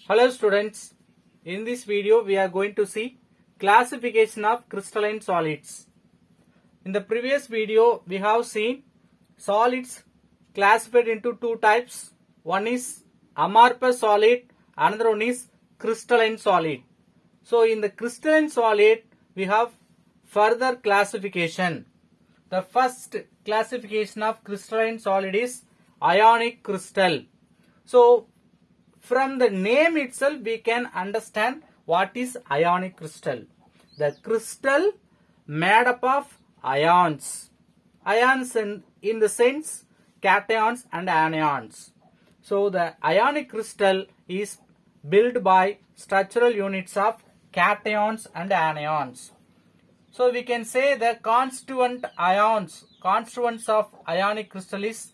Hello students, in this video we are going to see classification of crystalline solids. In the previous video we have seen solids classified into two types. One is amorphous solid, another one is crystalline solid. So in the crystalline solid we have further classification. The first classification of crystalline solid is ionic crystal. So from the name itself we can understand what is ionic crystal. The crystal made up of ions. Ions in the sense cations and anions. So the ionic crystal is built by structural units of cations and anions. So we can say the constituents of ionic crystal is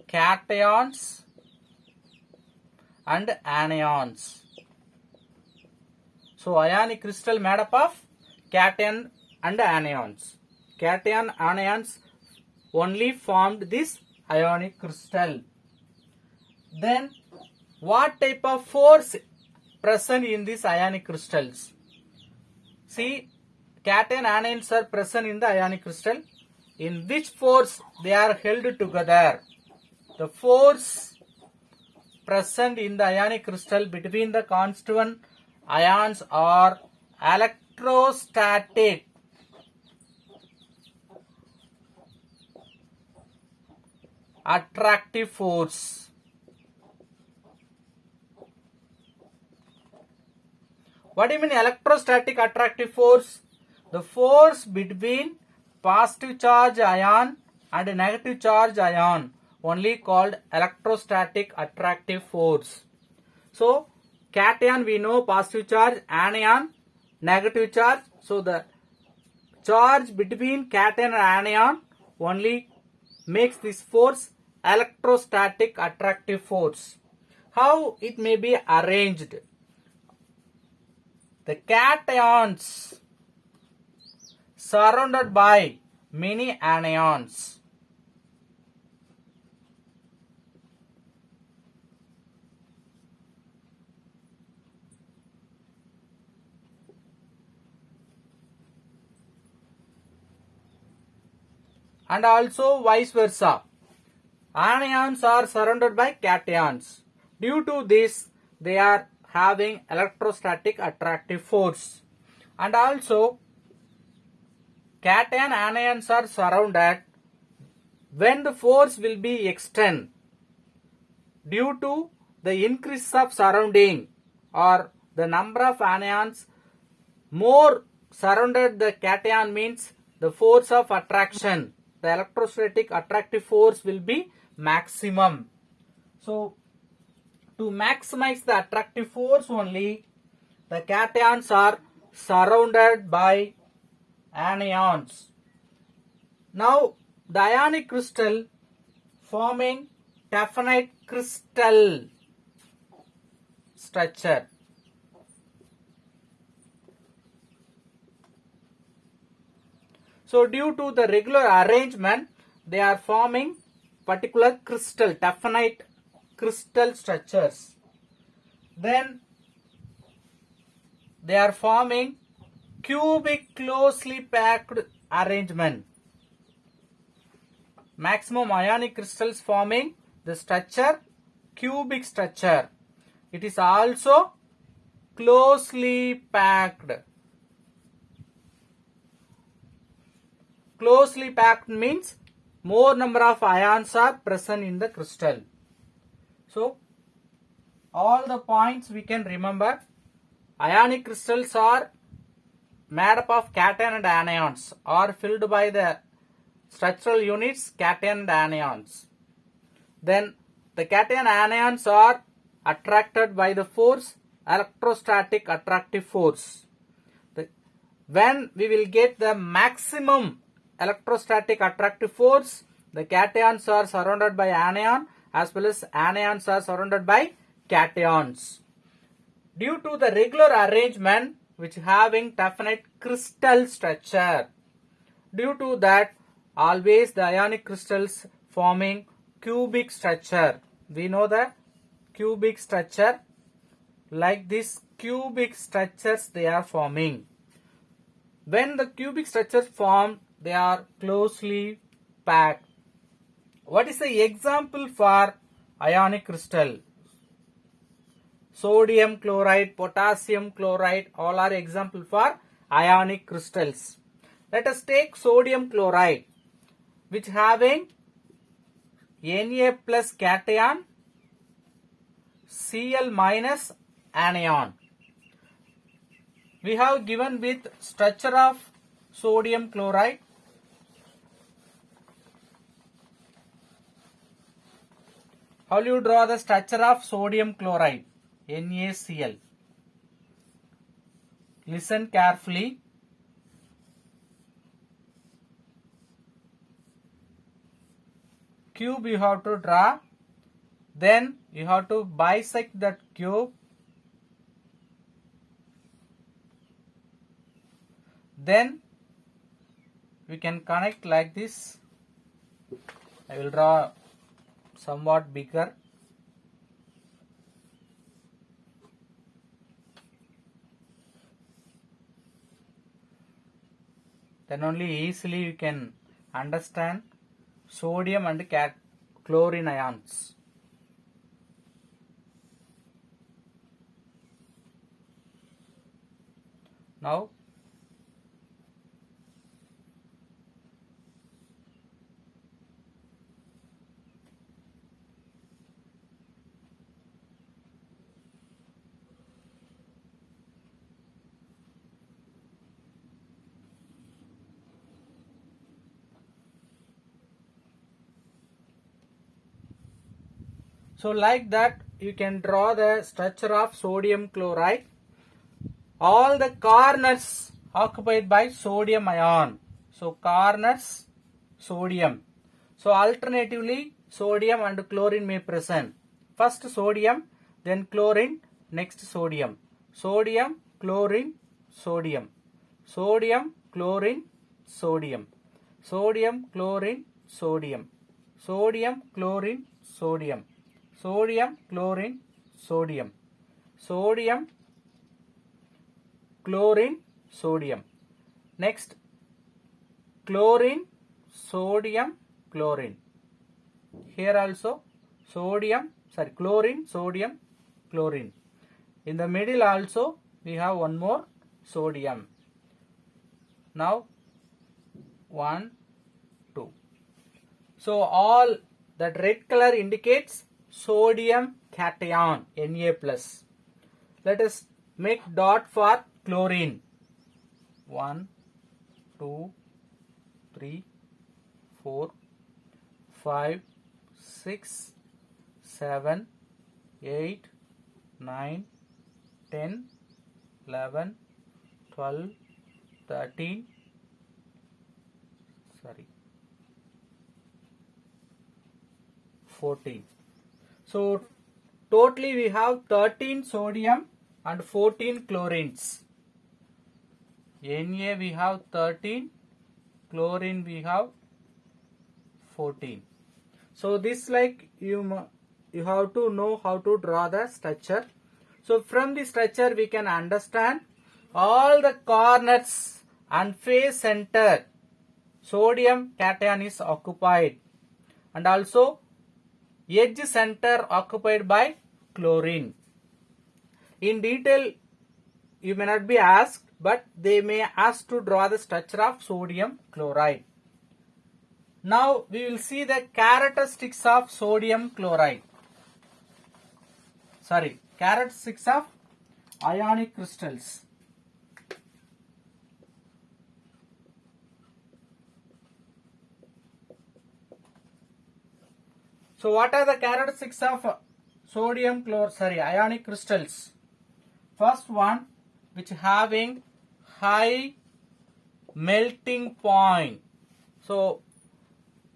cations and anions. So ionic crystal made up of cation and anions. Cation anions only formed this ionic crystal. Then what type of force present in these ionic crystals? See, cation anions are present in the ionic crystal. In which force they are held together? The force present in the ionic crystal between the constituent ions are electrostatic. Attractive force. What do you mean electrostatic attractive force? The force between positive charge ion and negative charge ion only called electrostatic attractive force. So cation we know positive charge, anion negative charge. So the charge between cation and anion only makes this force electrostatic attractive force. How it may be arranged? The cations surrounded by many anions. And also vice versa. Anions are surrounded by cations. Due to this, they are having electrostatic attractive force. And also, cation anions are surrounded when the force will be extended. Due to the increase of surrounding or the number of anions more surrounded the cation means the force of attraction. The electrostatic attractive force will be maximum. So, to maximize the attractive force only, the cations are surrounded by anions. Now, the ionic crystal forming Taffanite crystal structure. So due to the regular arrangement, they are forming particular crystal, Taffanite crystal structures. Then they are forming cubic closely packed arrangement. Maximum ionic crystals forming the structure cubic structure. It is also closely packed. Closely packed means more number of ions are present in the crystal. So, all the points we can remember. Ionic crystals are made up of cation and anions, are filled by the structural units cation and anions. Then the cation anions are attracted by the force electrostatic attractive force. When we will get the maximum electrostatic attractive force, the cations are surrounded by anion as well as anions are surrounded by cations. Due to the regular arrangement which having Taffanite crystal structure, Due to that, always the ionic crystals forming cubic structure. We know the cubic structure, like this cubic structures they are forming. When the cubic structures form, they are closely packed. What is the example for ionic crystal? Sodium chloride, potassium chloride, all are example for ionic crystals. Let us take sodium chloride, which having Na plus cation, Cl minus anion. We have given with structure of sodium chloride. How will you draw the structure of sodium chloride? NaCl. Listen carefully. Cube you have to draw. Then you have to bisect that cube. Then we can connect like this. I will draw somewhat bigger. Then only easily you can understand sodium and chlorine ions. Now so like that you can draw the structure of sodium chloride. All the corners occupied by sodium ion. So corners sodium. So alternatively sodium and chlorine may present. First sodium, then chlorine, next sodium. Sodium, chlorine, sodium. Sodium, chlorine, sodium. Sodium, chlorine, sodium. Sodium, chlorine, sodium. Sodium, chlorine, sodium. Sodium, chlorine, sodium. Next, chlorine, sodium, chlorine. Here also chlorine, sodium, chlorine. In the middle also we have one more sodium. Now 1, 2. So all that red color indicates sodium cation, Na plus. Let us make dot for chlorine. 1, 2, 3, 4, 5, 6, 7, 8, 9, 10, 11, 12, 13, 14. So totally we have 13 sodium and 14 chlorines. Na we have 13, chlorine we have 14. So this like you have to know how to draw the structure. So from the structure we can understand all the corners and face center sodium cation is occupied, and also edge center occupied by chlorine. In detail you may not be asked, but they may ask to draw the structure of sodium chloride. Now we will see the characteristics of sodium chloride. Characteristics of ionic crystals. So what are the characteristics of ionic crystals? First one, which having high melting point. So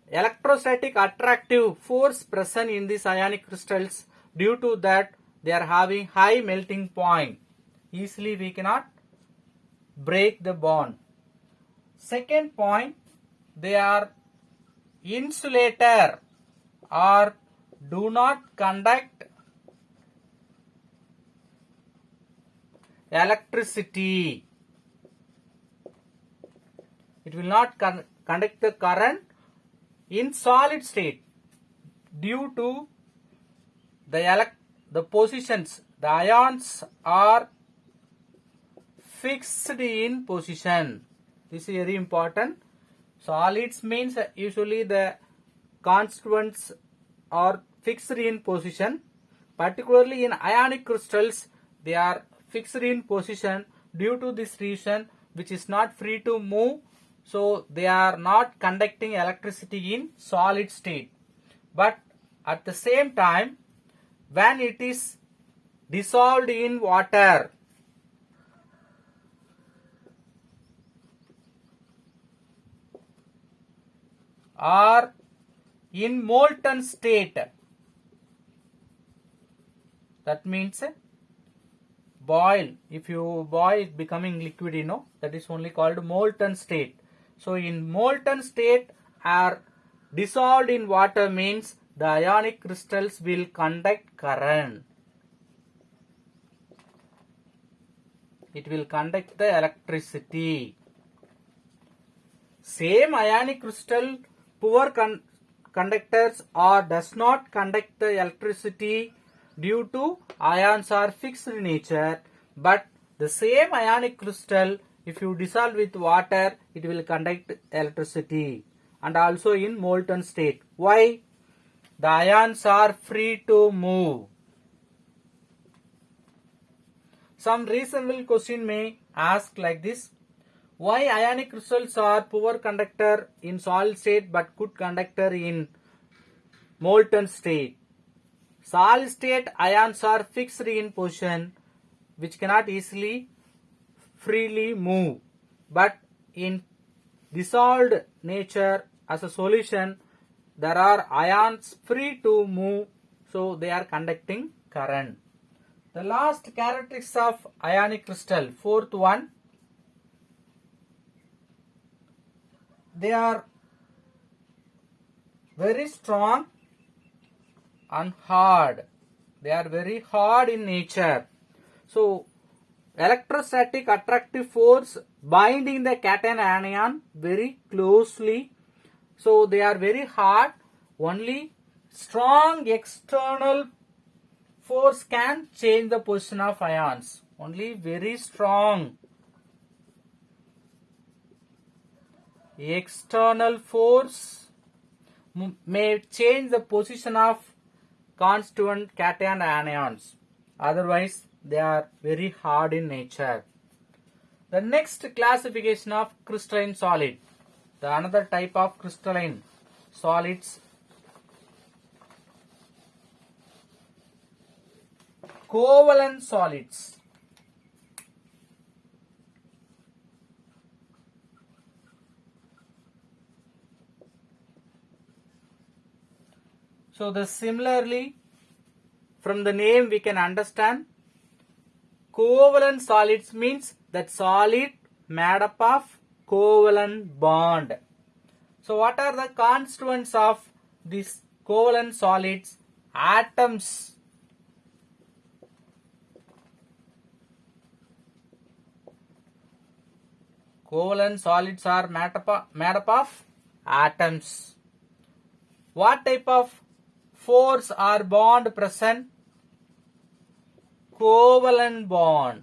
electrostatic attractive force present in these ionic crystals. Due to that they are having high melting point. Easily we cannot break the bond. Second point, they are insulator or do not conduct electricity. It will not conduct the current in solid state due to the positions. The ions are fixed in position. This is very important. Solids means usually the constituents are fixed in position. Particularly in ionic crystals, they are fixed in position due to this reason, which is not free to move. So they are not conducting electricity in solid state. But at the same time, when it is dissolved in water, or in molten state, that means boil. If you boil, it becoming liquid, that is only called molten state. So in molten state or dissolved in water means the ionic crystals will conduct current. It will conduct the electricity. Same ionic crystal, poor conductors or does not conduct the electricity due to ions are fixed in nature, but the same ionic crystal, if you dissolve with water, it will conduct electricity, and also in molten state. Why? The ions are free to move. Some reasonable question may ask like this: why ionic crystals are poor conductor in solid state but good conductor in molten state? Solid state ions are fixed in position, which cannot easily freely move. But in dissolved nature as a solution, there are ions free to move, so they are conducting current. The last characteristics of ionic crystal, fourth one, they are very strong and hard. They are very hard in nature. So electrostatic attractive force binding the cation anion very closely. So they are very hard. Only strong external force can change the position of ions. Only very strong external force may change the position of constituent cation anions. Otherwise, they are very hard in nature. The next classification of crystalline solid. The another type of crystalline solids, covalent solids. So similarly, from the name we can understand, covalent solids means that solid made up of covalent bond. So what are the constituents of these covalent solids? Atoms. Covalent solids are made up of atoms. What type of force or bond present? Covalent bond.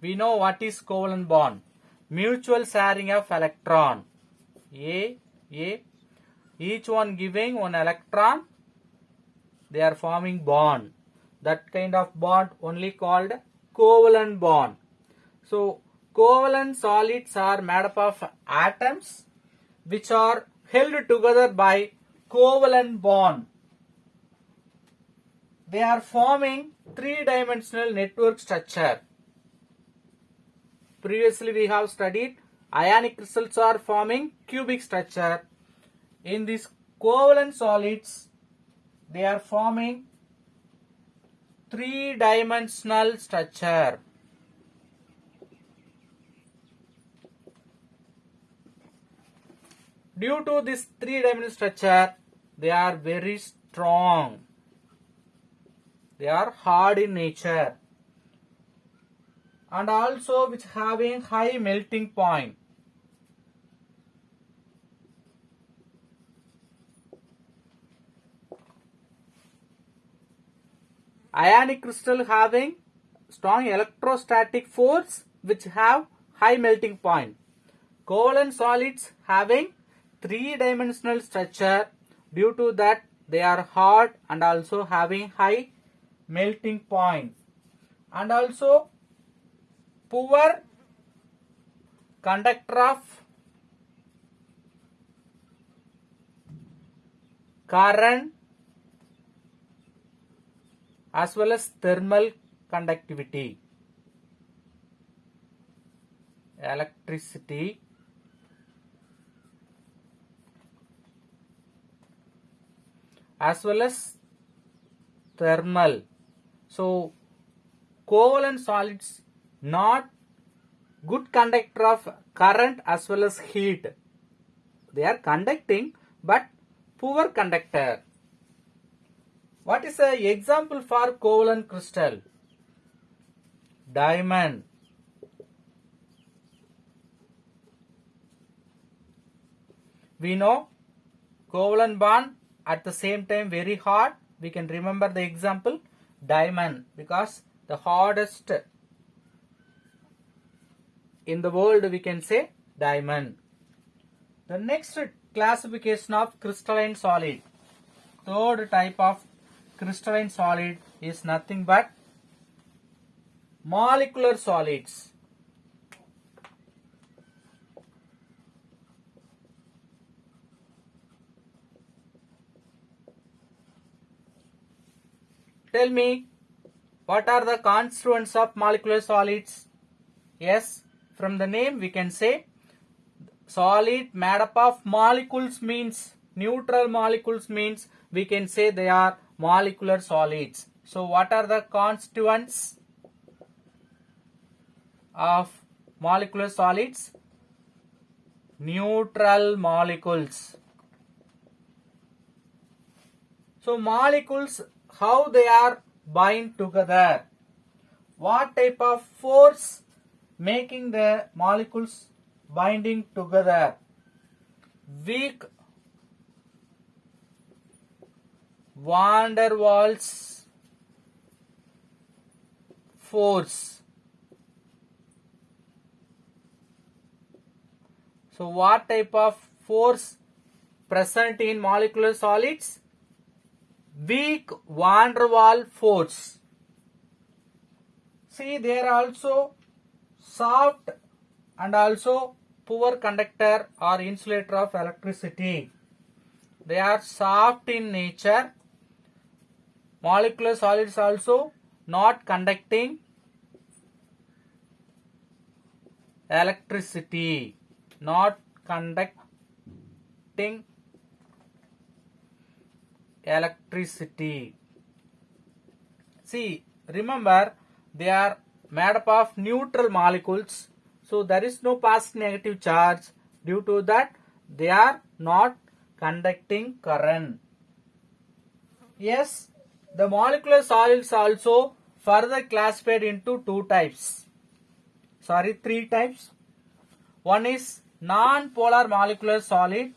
We know what is covalent bond. Mutual sharing of electron. A, each one giving one electron. They are forming bond. That kind of bond only called covalent bond. So covalent solids are made up of atoms which are held together by covalent bond. They are forming three-dimensional network structure. Previously we have studied ionic crystals are forming cubic structure. In these covalent solids, they are forming three-dimensional structure. Due to this three-dimensional structure, they are very strong. They are hard in nature. And also which having high melting point. Ionic crystal having strong electrostatic force which have high melting point. Covalent solids having three-dimensional structure, due to that they are hard and also having high melting point. And also poor conductor of current as well as thermal conductivity, electricity, as well as thermal. So covalent solids not good conductor of current as well as heat. They are conducting but poor conductor. What is an example for covalent crystal? Diamond. We know covalent bond at the same time very hard. We can remember the example diamond, because the hardest in the world we can say diamond. The next classification of crystalline solid. Third type of crystalline solid is nothing but molecular solids. Tell me, what are the constituents of molecular solids? Yes, from the name we can say solid made up of molecules means neutral molecules means we can say they are molecular solids. So what are the constituents of molecular solids? Neutral molecules. So molecules, how they are bind together? What type of force making the molecules binding together? Weak van der Waals force. So what type of force present in molecular solids? Weak van der Waals force. See, they are also soft and also poor conductor or insulator of electricity. They are soft in nature. Molecular solids also not conducting electricity. Not conducting electricity. See, remember they are made up of neutral molecules. So there is no positive negative charge. Due to that they are not conducting current. Yes, the molecular solids also further classified into three types. One is non-polar molecular solid.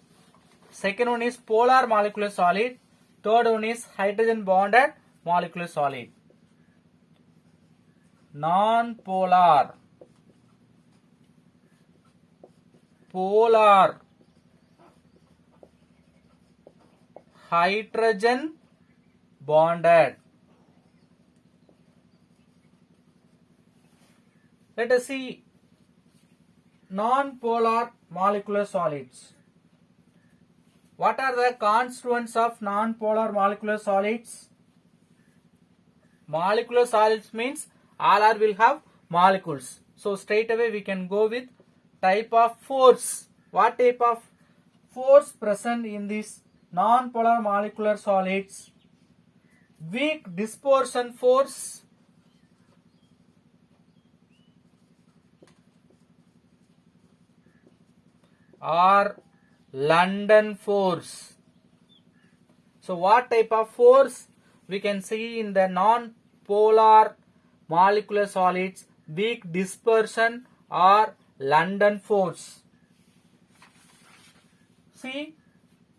Second one is polar molecular solid. Third one is hydrogen bonded molecular solid. Non-polar, polar, hydrogen bonded. Let us see non-polar molecular solids. What are the constituents of non-polar molecular solids? Molecular solids means all will have molecules. So straight away we can go with type of force. What type of force present in these non-polar molecular solids? Weak dispersion force, or London force. So what type of force we can see in the non-polar molecular solids? Weak dispersion or London force. See,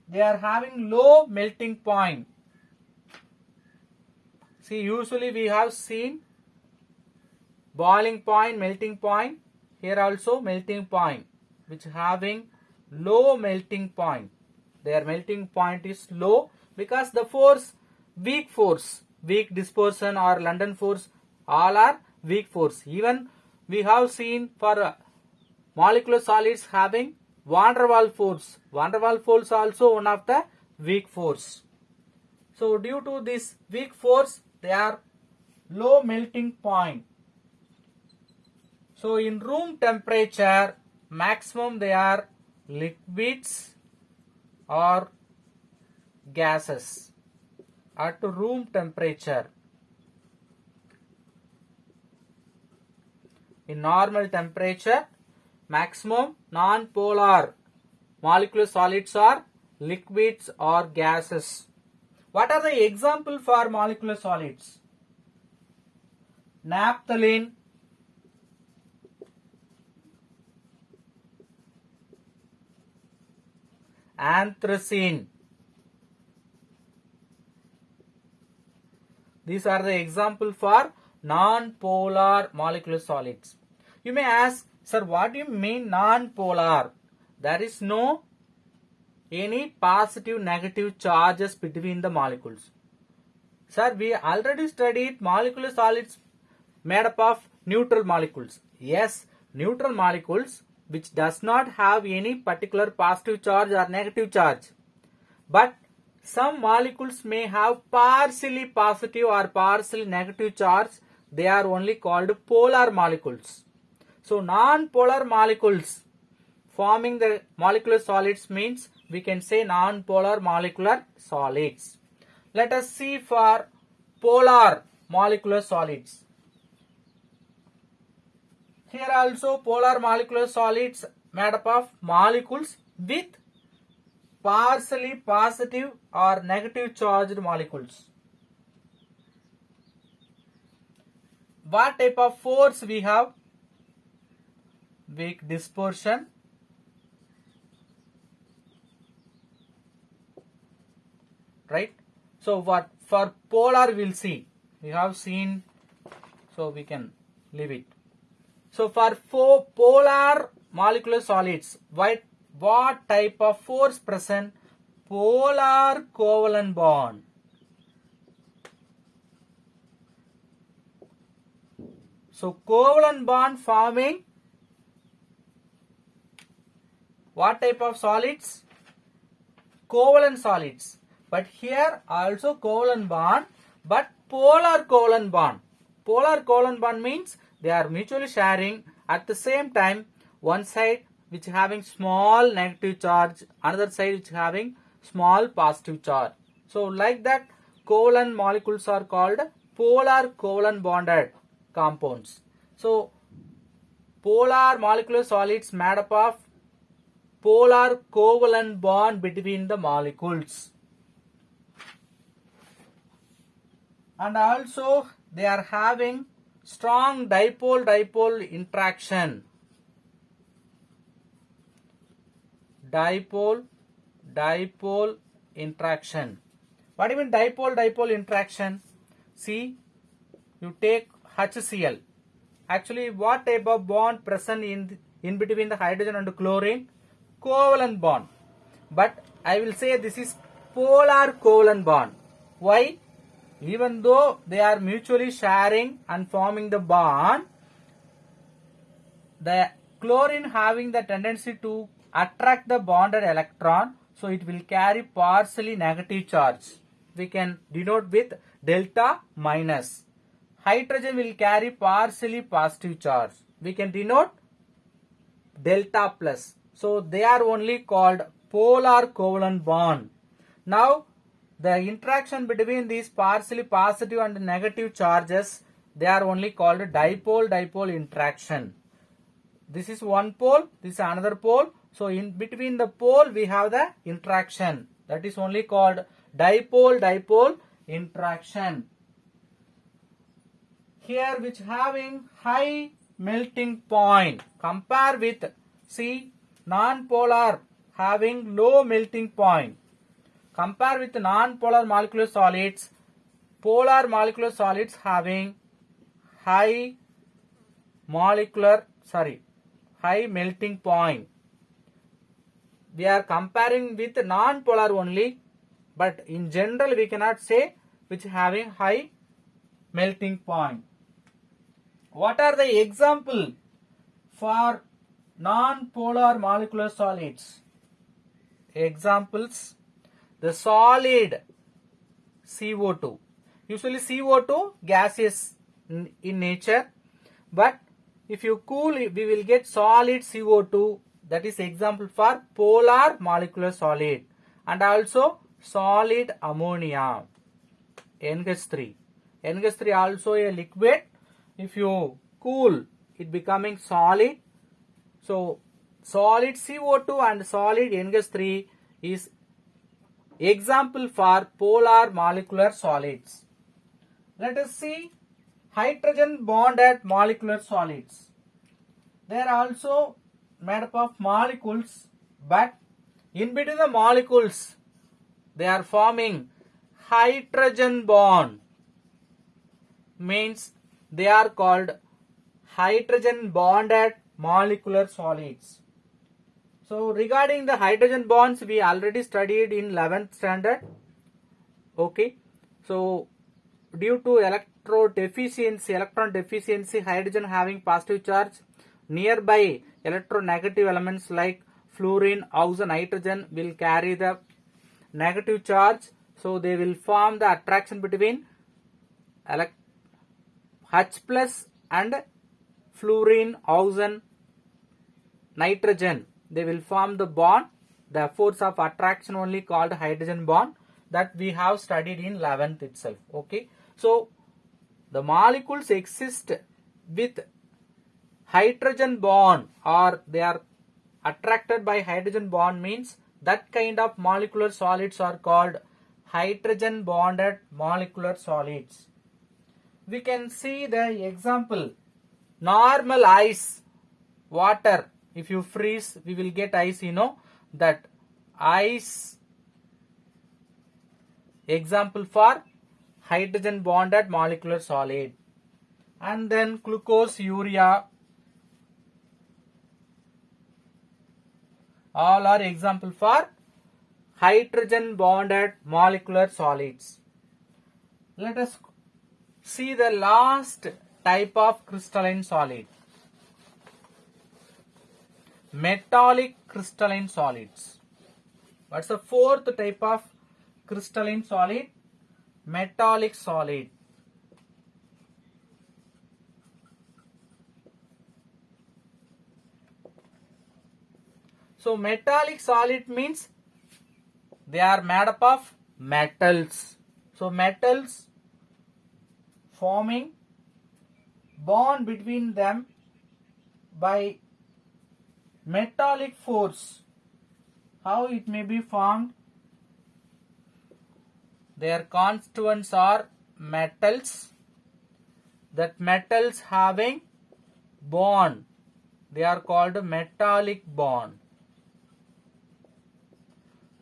they are having low melting point. See, usually we have seen boiling point, melting point. Here also melting point, which having low melting point. Their melting point is low because the force, weak dispersion or London force, all are weak force. Even we have seen for molecular solids having van der Waals force. Van der Waals force also one of the weak force. So due to this weak force, they are low melting point. So in room temperature, maximum they are liquids or gases at room temperature. In normal temperature, maximum non-polar molecular solids are liquids or gases. What are the example for molecular solids? Naphthalene, anthracene. These are the example for non-polar molecular solids. You may ask, sir, what do you mean non-polar? There is no any positive negative charges between the molecules. Sir, we already studied molecular solids made up of neutral molecules. Yes, neutral molecules which does not have any particular positive charge or negative charge. But some molecules may have partially positive or partially negative charge. They are only called polar molecules. So non-polar molecules forming the molecular solids means we can say non-polar molecular solids. Let us see for polar molecular solids. Here also polar molecular solids made up of molecules with partially positive or negative charged molecules. What type of force we have? Weak dispersion, right? So what for polar we'll see. We have seen, so we can leave it. So for polar molecular solids, what type of force present? Polar covalent bond. So covalent bond forming what type of solids? Covalent solids. But here also covalent bond, but polar covalent bond. Polar covalent bond means they are mutually sharing at the same time one side which having small negative charge, another side which having small positive charge. So like that covalent molecules are called polar covalent bonded compounds. So polar molecular solids made up of polar covalent bond between the molecules. And also they are having strong dipole-dipole interaction. Dipole-dipole interaction. What do you mean dipole-dipole interaction? See, you take HCl. Actually, what type of bond present in between the hydrogen and chlorine? Covalent bond. But I will say this is polar covalent bond. Why? Even though they are mutually sharing and forming the bond, the chlorine having the tendency to attract the bonded electron, so it will carry partially negative charge. We can denote with delta minus. Hydrogen will carry partially positive charge. We can denote delta plus. So they are only called polar covalent bond. Now the interaction between these partially positive and negative charges, they are only called dipole-dipole interaction. This is one pole, this is another pole. So in between the pole we have the interaction. That is only called dipole-dipole interaction. Here which having high melting point. Compare with, see, non-polar having low melting point. Compare with non-polar molecular solids. Polar molecular solids having high melting point. We are comparing with non-polar only, but in general we cannot say which having high melting point. What are the example for non-polar molecular solids? Examples: the solid CO2. Usually CO2 gaseous in nature, but if you cool it, we will get solid CO2. That is example for polar molecular solid. And also solid ammonia, NH3. NH3 also a liquid. If you cool, it becoming solid. So solid CO2 and solid NH3 is example for polar molecular solids. Let us see hydrogen bonded molecular solids. They are also made up of molecules, but in between the molecules they are forming hydrogen bond. Means they are called hydrogen bonded molecular solids. So regarding the hydrogen bonds, we already studied in 11th standard. Okay. So due to electron deficiency, hydrogen having positive charge, nearby electronegative elements like fluorine, oxygen, nitrogen will carry the negative charge. So they will form the attraction between H plus and fluorine, oxygen, nitrogen. They will form the bond. The force of attraction only called hydrogen bond, that we have studied in 11th itself. Okay. So the molecules exist with hydrogen bond, or they are attracted by hydrogen bond, means that kind of molecular solids are called hydrogen bonded molecular solids. We can see the example: normal ice, water. If you freeze, we will get ice, that ice. Example for hydrogen bonded molecular solid. And then glucose, urea, all are example for hydrogen bonded molecular solids. Let us see the last type of crystalline solid: metallic crystalline solids. What's the fourth type of crystalline solid? Metallic solid. So metallic solid means they are made up of metals. So metals forming bond between them by metallic force. How it may be formed? Their constituents are metals. That metals having bond, they are called metallic bond.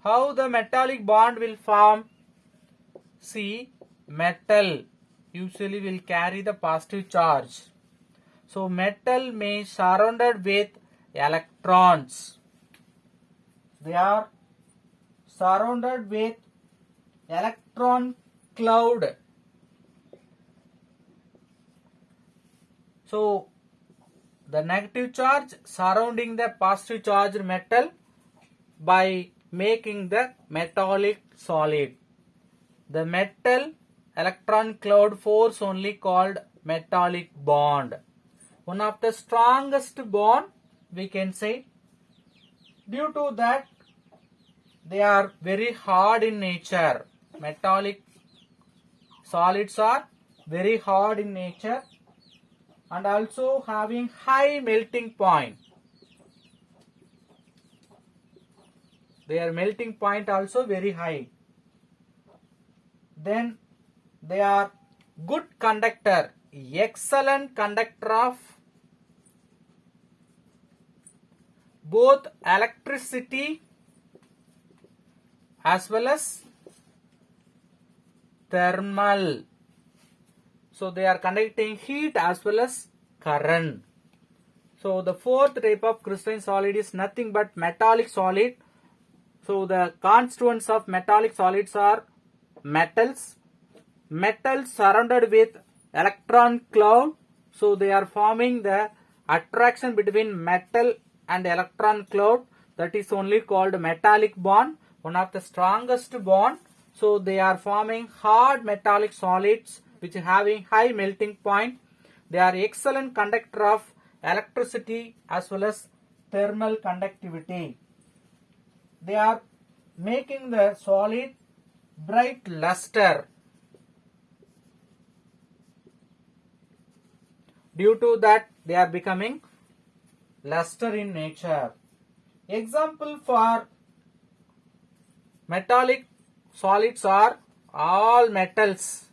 How the metallic bond will form? See, metal usually will carry the positive charge. So metal may surrounded with electrons. They are surrounded with electron cloud. So the negative charge surrounding the positive charged metal by making the metallic solid. The metal electron cloud force only called metallic bond. One of the strongest bond, we can say. Due to that, they are very hard in nature. Metallic solids are very hard in nature. and also having high melting point. Their melting point also very high. Then they are good conductor, excellent conductor of both electricity as well as thermal. So they are conducting heat as well as current. So the fourth type of crystalline solid is nothing but metallic solid. So the constituents of metallic solids are metals. Metals surrounded with electron cloud. So they are forming the attraction between metal and electron cloud. That is only called metallic bond. One of the strongest bond. So they are forming hard metallic solids which are having high melting point. They are excellent conductor of electricity as well as thermal conductivity. They are making the solid bright luster. Due to that, they are becoming luster in nature. Example for metallic solids are all metals: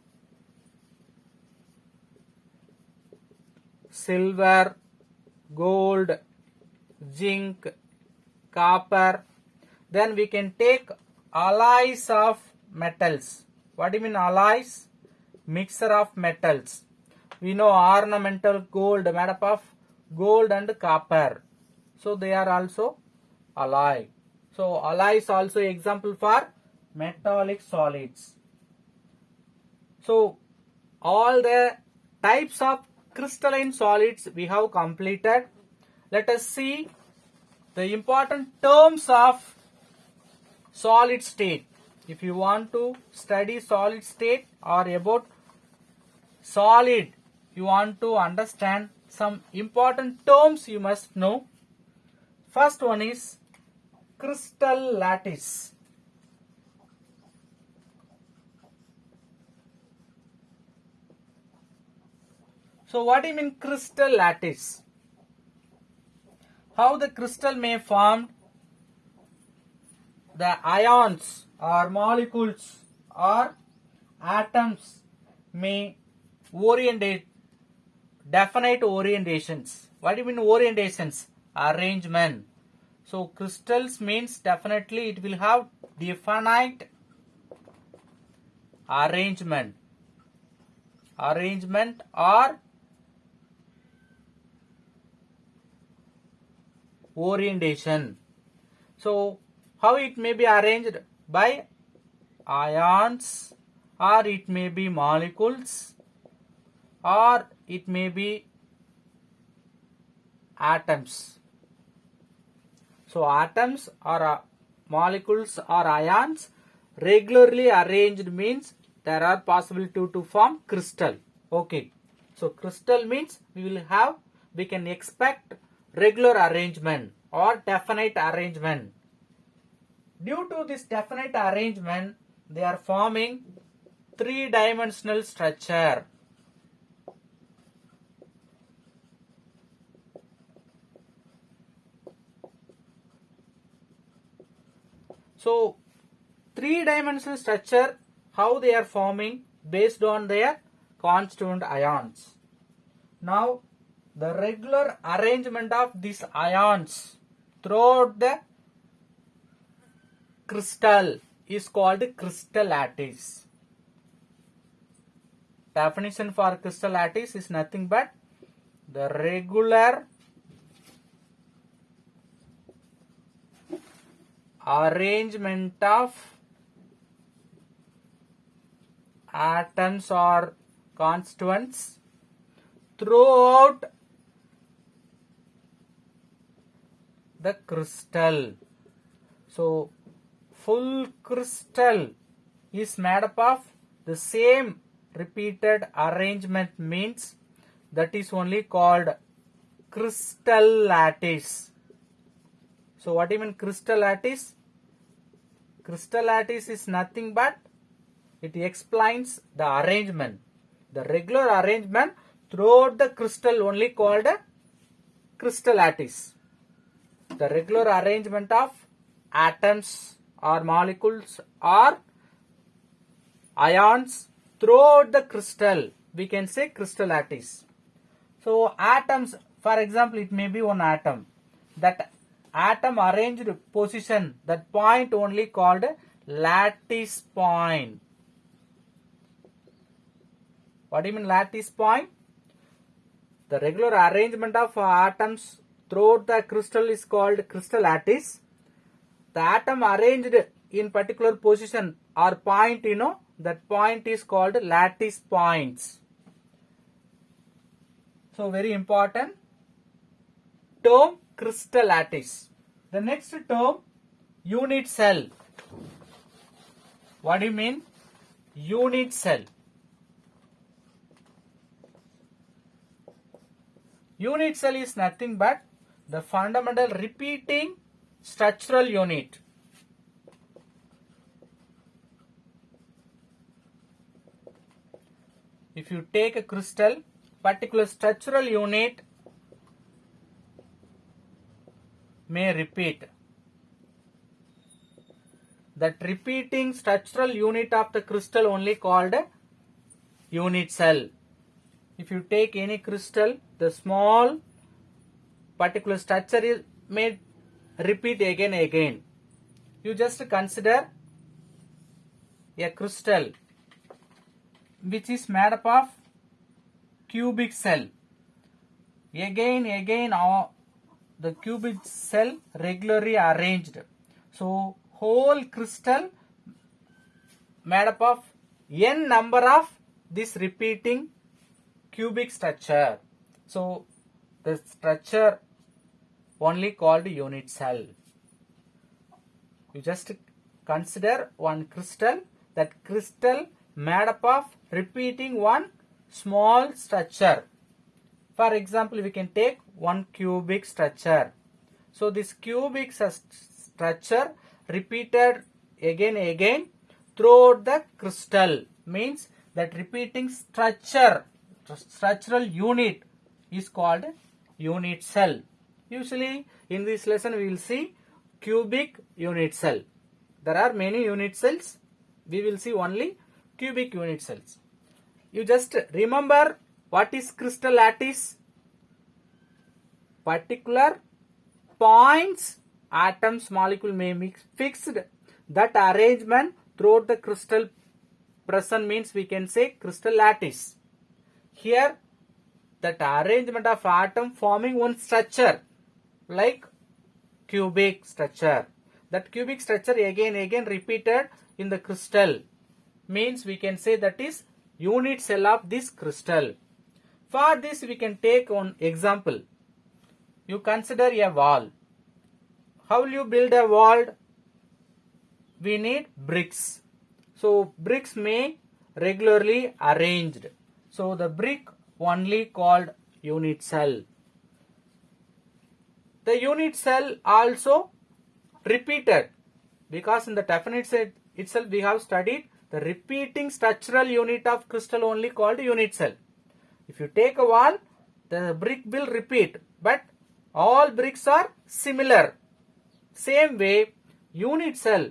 silver, gold, zinc, copper. Then we can take alloys of metals. What do you mean alloys? Mixture of metals. We know ornamental gold made up of gold and copper. So they are also alloy. So alloys also example for metallic solids. So all the types of crystalline solids we have completed. Let us see the important terms of solid state. If you want to study solid state or about solid, you want to understand some important terms you must know. First one is crystal lattice. So what do you mean crystal lattice? How the crystal may form? The ions or molecules or atoms may orientate definite orientations. What do you mean orientations? Arrangement. So crystals means definitely it will have definite arrangement. Arrangement or orientation. So how it may be arranged? By ions, or it may be molecules, or it may be atoms. So atoms or molecules or ions regularly arranged means there are possibility to form crystal. Okay. So crystal means we can expect regular arrangement or definite arrangement. Due to this definite arrangement, they are forming three-dimensional structure. So three-dimensional structure, how they are forming based on their constituent ions. Now the regular arrangement of these ions throughout the crystal is called crystal lattice. Definition for crystal lattice is nothing but the regular arrangement of atoms or constituents throughout the crystal. So full crystal is made up of the same repeated arrangement means that is only called crystal lattice. So what do you mean crystal lattice? Crystal lattice is nothing but it explains the arrangement, the regular arrangement throughout the crystal only called crystal lattice. The regular arrangement of atoms or molecules or ions throughout the crystal, we can say crystal lattice. So atoms, for example, it may be one atom. That atom arranged position, that point only called lattice point. What do you mean lattice point? The regular arrangement of atoms throughout the crystal is called crystal lattice. The atom arranged in particular position or point, that point is called lattice points. So very important term, crystal lattice. The next term, unit cell. What do you mean? Unit cell. Unit cell is nothing but the fundamental repeating structural unit. If you take a crystal, particular structural unit may repeat. That repeating structural unit of the crystal only called unit cell. If you take any crystal, the small particular structure may repeat again and again. You just consider a crystal which is made up of cubic cell. Again, the cubic cell regularly arranged. So whole crystal made up of n number of this repeating cubic structure. So the structure only called unit cell. You just consider one crystal. That crystal made up of repeating one small structure. For example, we can take one cubic structure. So this cubic structure repeated again and again throughout the crystal, means that repeating structural unit is called unit cell. Usually in this lesson we will see cubic unit cell. There are many unit cells. We will see only cubic unit cells. You just remember what is crystal lattice. Particular points, atoms, molecule may be fixed. That arrangement throughout the crystal present means we can say crystal lattice. Here that arrangement of atom forming one structure like cubic structure. That cubic structure again repeated in the crystal means we can say that is unit cell of this crystal. For this we can take one example. You consider a wall. How will you build a wall? We need bricks. So bricks may regularly arranged. So the brick only called unit cell. The unit cell also repeated, because in the definite set itself we have studied the repeating structural unit of crystal only called unit cell. If you take a wall, the brick will repeat, but all bricks are similar. Same way, unit cell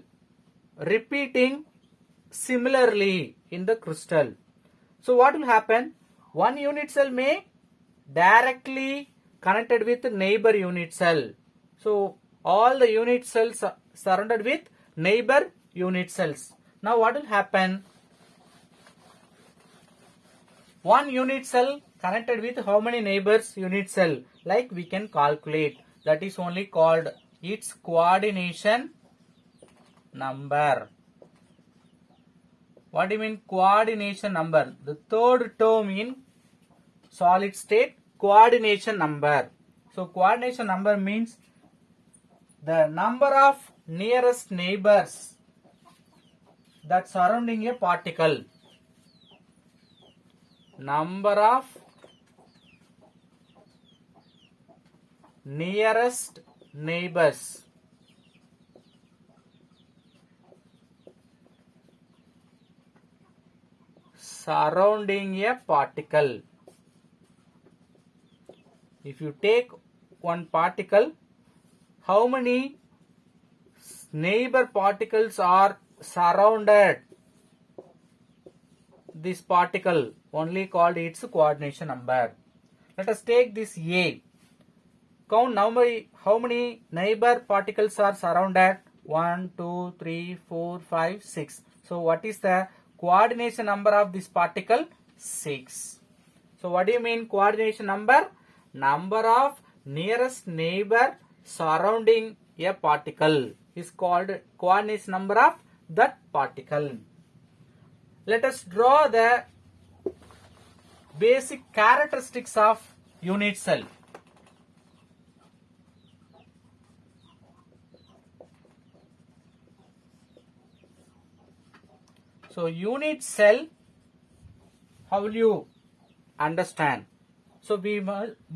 repeating similarly in the crystal. So what will happen? One unit cell may directly connected with neighbor unit cell. So all the unit cells are surrounded with neighbor unit cells. Now what will happen? One unit cell connected with how many neighbors unit cell? Like we can calculate. That is only called its coordination number. What do you mean coordination number? The third term in solid state, coordination number. So coordination number means the number of nearest neighbors that surrounding a particle. Number of nearest neighbors surrounding a particle. If you take one particle, how many neighbor particles are surrounded this particle, only called its coordination number. Let us take this A. Count now how many neighbor particles are surrounded. 1, 2, 3, 4, 5, 6. So what is the coordination number of this particle? 6. So what do you mean coordination number? Number of nearest neighbor surrounding a particle is called coordination number of that particle. Let us draw the basic characteristics of unit cell. So unit cell, how will you understand? So we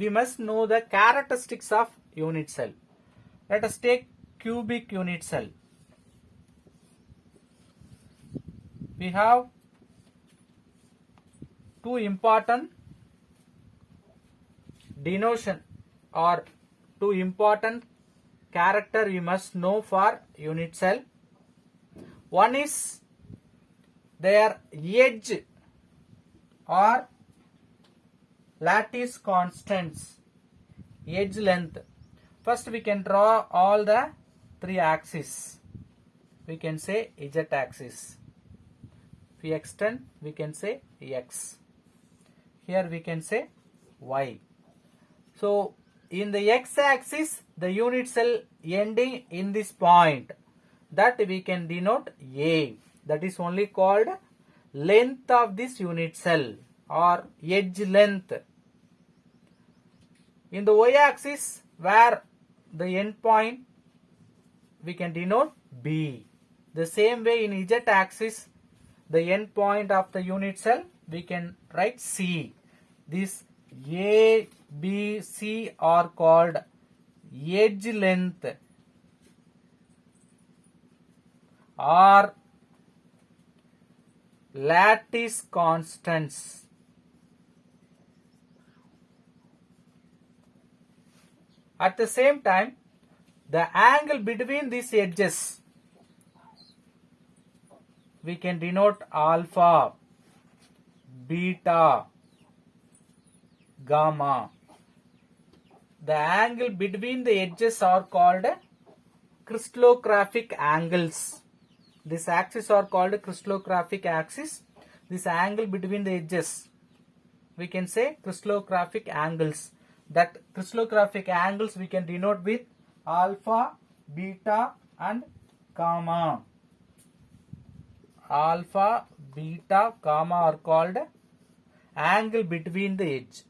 must know the characteristics of unit cell. Let us take cubic unit cell. We have two important denotation or two important character we must know for unit cell. One is their edge or lattice constants, edge length. First we can draw all the three axes. We can say Z axis. If we extend, we can say X. Here we can say Y. So in the X axis, the unit cell ending in this point, that we can denote A. That is only called length of this unit cell or edge length. In the Y axis, where the end point, we can denote B. The same way in Z axis, the end point of the unit cell, we can write C. This A, B, C are called edge length or lattice constants. At the same time, the angle between these edges, we can denote alpha, beta, gamma. The angle between the edges are called crystallographic angles. This axis are called crystallographic axis. This angle between the edges, we can say crystallographic angles. That crystallographic angles we can denote with alpha, beta and gamma. Alpha, beta, gamma are called angle between the edge.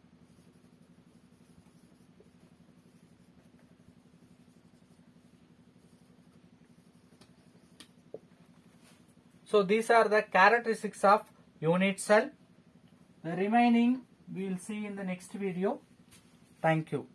So these are the characteristics of unit cell. The remaining we will see in the next video. Thank you.